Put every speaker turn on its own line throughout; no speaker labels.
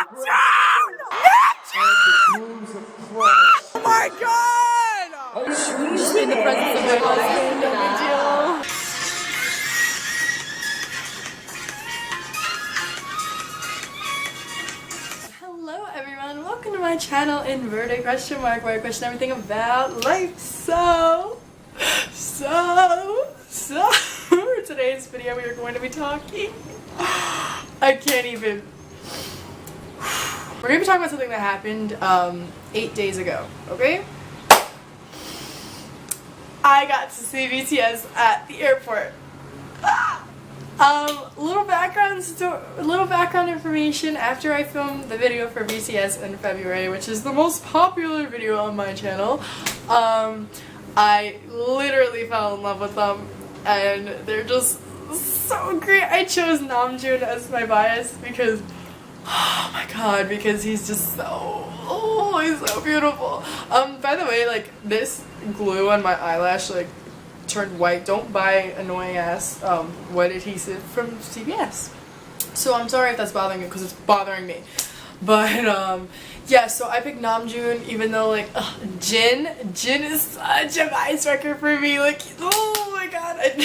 Namjoon! Namjoon! Oh my god! Just in the presence of my husband, no big deal. Hello everyone, welcome to my channel Inverted question mark, where I question everything about life. So for today's video we are going to be talking, I can't even, we're going to be talking about something that happened 8 days ago, okay? I got to see BTS at the airport. Little background information. After I filmed the video for BTS in February, which is the most popular video on my channel, I literally fell in love with them, and they're just so great. I chose Namjoon as my bias because, oh my god, because he's just so, he's so beautiful. By the way, like, this glue on my eyelash, like, turned white. Don't buy annoying ass wet adhesive from CVS. So I'm sorry if that's bothering you, because it's bothering me. But yeah, so I picked Namjoon, even though like Jin is such a vice wrecker for me. Like, oh my god, I'm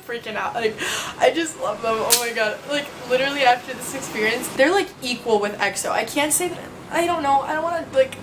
freaking out. Like, I just love them. Oh my god, like literally after this experience, they're like equal with EXO. I can't say that. I don't know. I don't want to like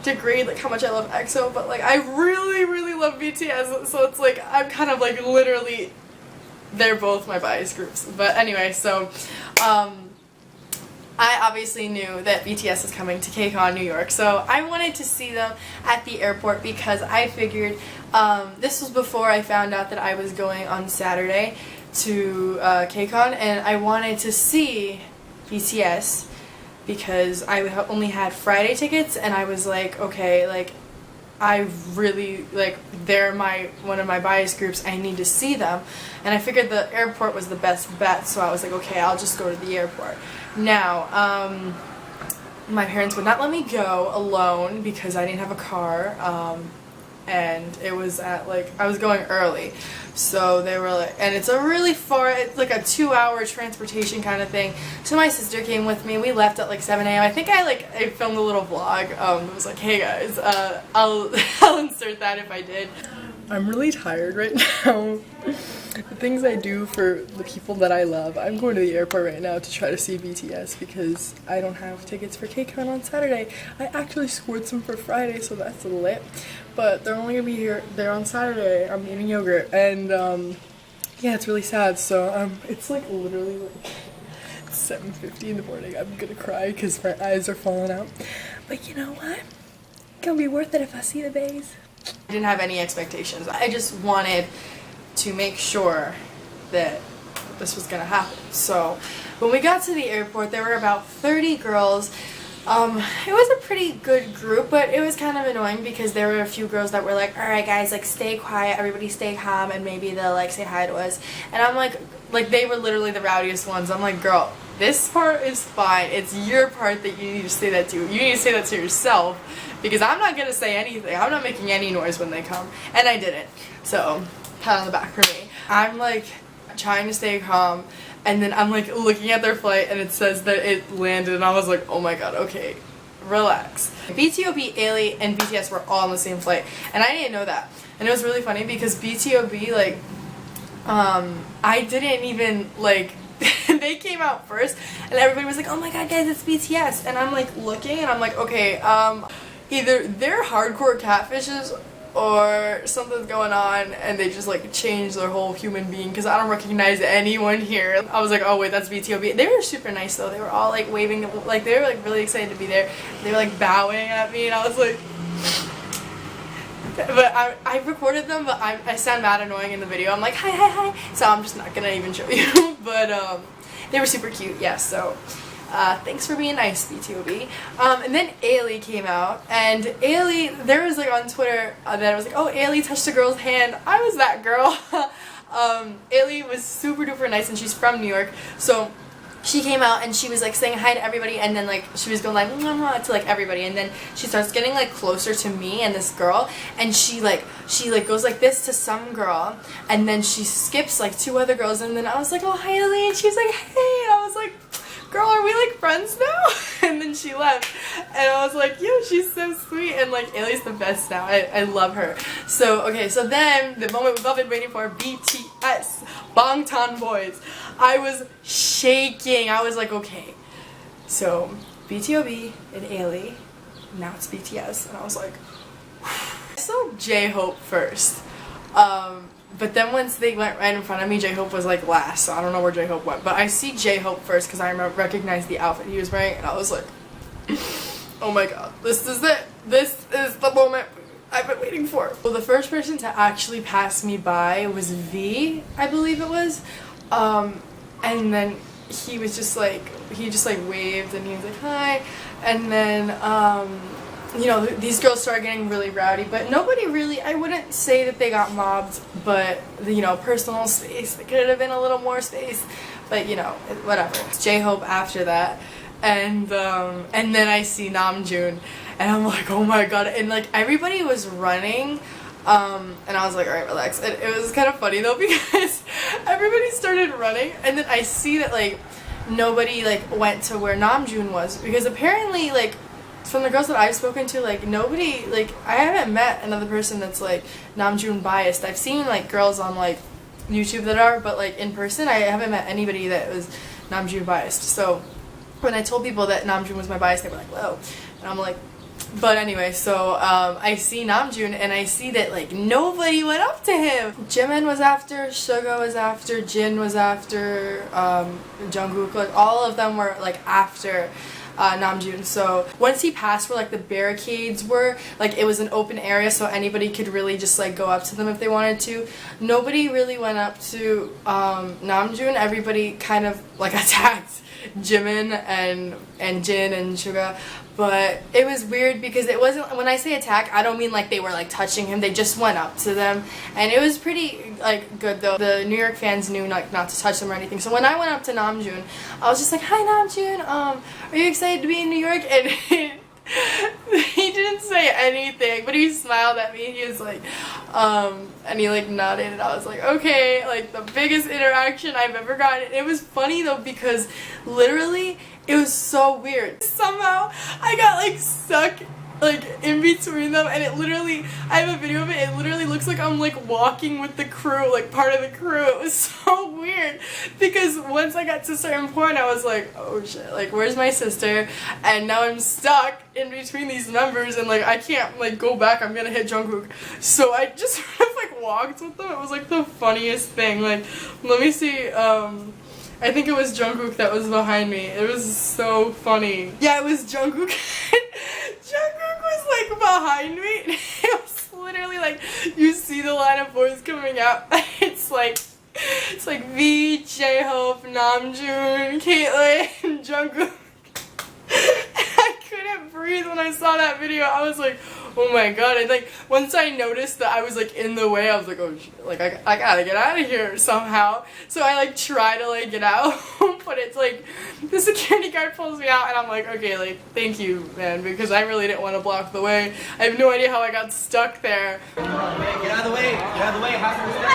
degrade like how much I love EXO, but like I really love BTS, so it's like I'm kind of like literally, they're both my bias groups. But anyway, so I obviously knew that BTS is coming to KCON New York, so I wanted to see them at the airport because I figured, this was before I found out that I was going on Saturday to KCON, and I wanted to see BTS because I only had Friday tickets, and I was like, okay, like, I really, like, they're one of my bias groups, I need to see them, and I figured the airport was the best bet, so I was like, okay, I'll just go to the airport. Now, my parents would not let me go alone because I didn't have a car, and it was at, like, I was going early, so they were like, and it's a really far, it's like a 2-hour transportation kind of thing, so my sister came with me. We left at like 7 a.m. I think I filmed a little vlog. It was like, hey guys, I'll insert that if I did. I'm really tired right now. The things I do for the people that I love. I'm going to the airport right now to try to see BTS because I don't have tickets for KCON on Saturday. I actually scored some for Friday, so that's lit. But they're only gonna be there on Saturday. I'm eating yogurt, and yeah, it's really sad. So it's like literally like 7:50 in the morning. I'm gonna cry because my eyes are falling out. But you know what? It's gonna be worth it if I see the bays. I didn't have any expectations. I just wanted to make sure that this was gonna happen. So when we got to the airport, there were about 30 girls. It was a pretty good group, but it was kind of annoying because there were a few girls that were like, alright guys, like stay quiet, everybody stay calm, and maybe they'll like say hi to us. And I'm like they were literally the rowdiest ones. I'm like, girl, this part is fine. It's your part that you need to say that to. You need to say that to yourself, because I'm not gonna say anything. I'm not making any noise when they come. And I didn't. So, pat on the back for me. I'm like trying to stay calm, and then I'm like looking at their flight and it says that it landed, and I was like, oh my god, okay, relax. BTOB, Ailee, and BTS were all on the same flight, and I didn't know that. And it was really funny because BTOB, like, I didn't even, like, they came out first, and everybody was like, oh my god guys, it's BTS, and I'm like looking, and I'm like, okay, either they're hardcore catfishes or something's going on and they just like changed their whole human being, because I don't recognize anyone here. I was like, oh wait, that's BTOB. They were super nice though. They were all like waving, like they were like really excited to be there. They were like bowing at me, and I was like, but I recorded them, but I sound mad annoying in the video. I'm like, hi, so I'm just not gonna even show you. But they were super cute, yeah, so thanks for being nice, BTOB. And then Ailee came out, and Ailee, there was like on Twitter that I was like, oh, Ailee touched a girl's hand. I was that girl. Ailee was super duper nice, and she's from New York, so she came out and she was like saying hi to everybody, and then like she was going like mwah, mwah, to like everybody, and then she starts getting like closer to me and this girl, and she goes like this to some girl, and then she skips like 2 other girls, and then I was like, oh hi Ailee, and she was like, hey, and I was like, girl, are we like friends now? And then she left, and I was like, yo, she's so sweet, and like Ailee's the best now. I love her. So okay, so then the moment we've all been waiting for, BTS, Bangtan Boys. I was shaking. I was like, okay, so BTOB and Ailee, now it's BTS, and I was like, I saw J-Hope first. But then once they went right in front of me, J-Hope was like last, so I don't know where J-Hope went. But I see J-Hope first because I recognized the outfit he was wearing, and I was like, oh my god, this is it. This is the moment I've been waiting for. Well, the first person to actually pass me by was V, I believe it was. And then he was just like, he just like waved and he was like, hi. And then, you know, these girls started getting really rowdy, but nobody really, I wouldn't say that they got mobbed, but, you know, personal space, there could have been a little more space, but, you know, whatever. J-Hope after that, and then I see Namjoon, and I'm like, oh my god, and like, everybody was running, and I was like, alright, relax. And it was kind of funny though, because everybody started running, and then I see that, like, nobody, like, went to where Namjoon was, because apparently, like, from the girls that I've spoken to, like, nobody, like, I haven't met another person that's, like, Namjoon biased. I've seen, like, girls on, like, YouTube that are, but, like, in person, I haven't met anybody that was Namjoon biased. So, when I told people that Namjoon was my bias, they were like, whoa. And I'm like, but anyway, so, I see Namjoon, and I see that, like, nobody went up to him. Jimin was after, Suga was after, Jin was after, Jungkook, like, all of them were, like, after Namjoon. So once he passed where like the barricades were, like it was an open area so anybody could really just like go up to them if they wanted to. Nobody really went up to Namjoon. Everybody kind of like attacked Jimin and Jin and Suga. But it was weird because it wasn't, when I say attack, I don't mean like they were like touching him, they just went up to them, and it was pretty like good though. The New York fans knew like not to touch them or anything. So when I went up to Namjoon, I was just like, hi Namjoon, are you excited to be in New York? And he didn't say anything, but he smiled at me. He was like, and he like nodded, and I was like, okay, like the biggest interaction I've ever gotten. It was funny though because literally it was so weird. Somehow I got like stuck like in between them, and it literally, I have a video of it, it literally looks like I'm like walking with the crew, like part of the crew. It was so weird because once I got to a certain point I was like, oh shit, like where's my sister? And now I'm stuck in between these members and like I can't like go back, I'm gonna hit Jungkook. So I just sort of like walked with them. It was like the funniest thing. Like, let me see, I think it was Jungkook that was behind me. It was so funny. Yeah, it was Jungkook. Jungkook was like behind me. It was literally like, you see the line of boys coming out. It's like V, J-Hope, Namjoon, Caitlyn, Jungkook. I couldn't breathe when I saw that video. I was like, oh my god. And like once I noticed that I was like in the way, I was like, oh shit, like I gotta get out of here somehow. So I like try to like get out, but it's like the security guard pulls me out and I'm like, okay, like thank you man, because I really didn't want to block the way. I have no idea how I got stuck there.
Get out of the way, get out of the way, have some respect.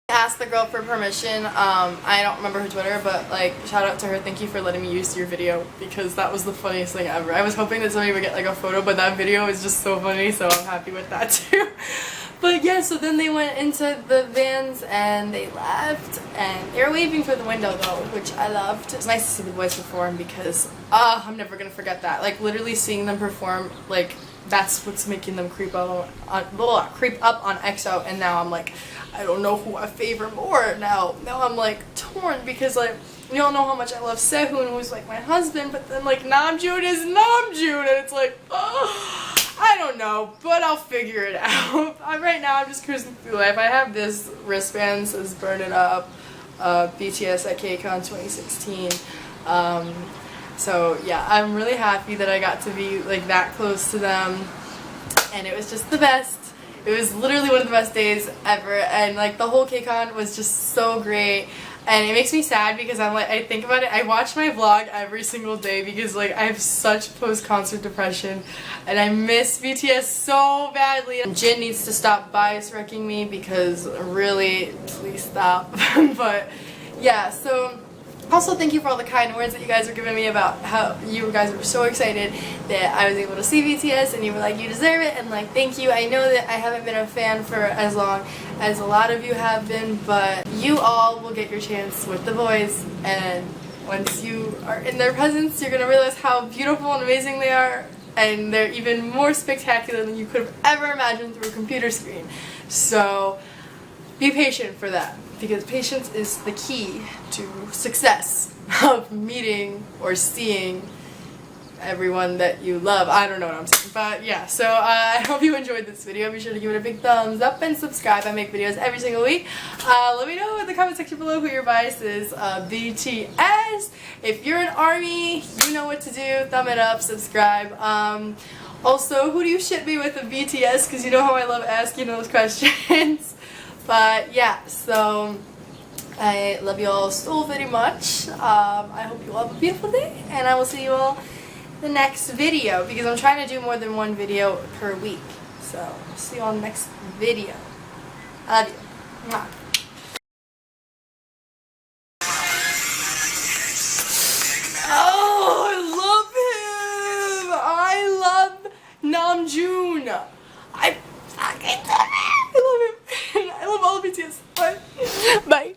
Asked the girl for permission. I don't remember her Twitter, but like shout out to her. Thank you for letting me use your video because that was the funniest thing ever. I was hoping that somebody would get like a photo, but that video is just so funny, so I'm happy with that too. But yeah, so then they went into the vans and they left, and they were waving for the window though, which I loved. It's nice to see the boys perform because I'm never gonna forget that. Like literally seeing them perform, like that's what's making them creep up on EXO, and now I'm like, I don't know who I favor more now. Now I'm like torn because like you don't know how much I love Sehun, who's like my husband, but then like Namjoon is Namjoon, and it's like, oh, I don't know, but I'll figure it out. Right now I'm just cruising through life. I have this wristband, says Burn It Up, BTS at KCON 2016. So yeah, I'm really happy that I got to be like that close to them, and it was just the best. It was literally one of the best days ever, and like the whole KCON was just so great. And it makes me sad because I'm like, I think about it, I watch my vlog every single day because like I have such post-concert depression and I miss BTS so badly. And Jin needs to stop bias wrecking me because really, please stop. But yeah, so also thank you for all the kind words that you guys were giving me about how you guys were so excited that I was able to see BTS, and you were like, you deserve it, and like, thank you. I know that I haven't been a fan for as long as a lot of you have been, but you all will get your chance with the boys, and once you are in their presence, you're gonna realize how beautiful and amazing they are, and they're even more spectacular than you could have ever imagined through a computer screen. So be patient for that, because patience is the key to success of meeting or seeing everyone that you love. I don't know what I'm saying, but yeah, so I hope you enjoyed this video. Be sure to give it a big thumbs up and subscribe. I make videos every single week. Let me know in the comment section below who your bias is. BTS. If you're an ARMY, you know what to do. Thumb it up, subscribe. Also, who do you ship me with of BTS? Because you know how I love asking those questions. But yeah, so I love you all so very much. I hope you all have a beautiful day, and I will see you all in the next video, because I'm trying to do more than one video per week. So see you all in the next video. I love you. Mwah. Oh, I love him! I love Namjoon. I fucking love him. I love him. I love all of BTS. Bye. Bye.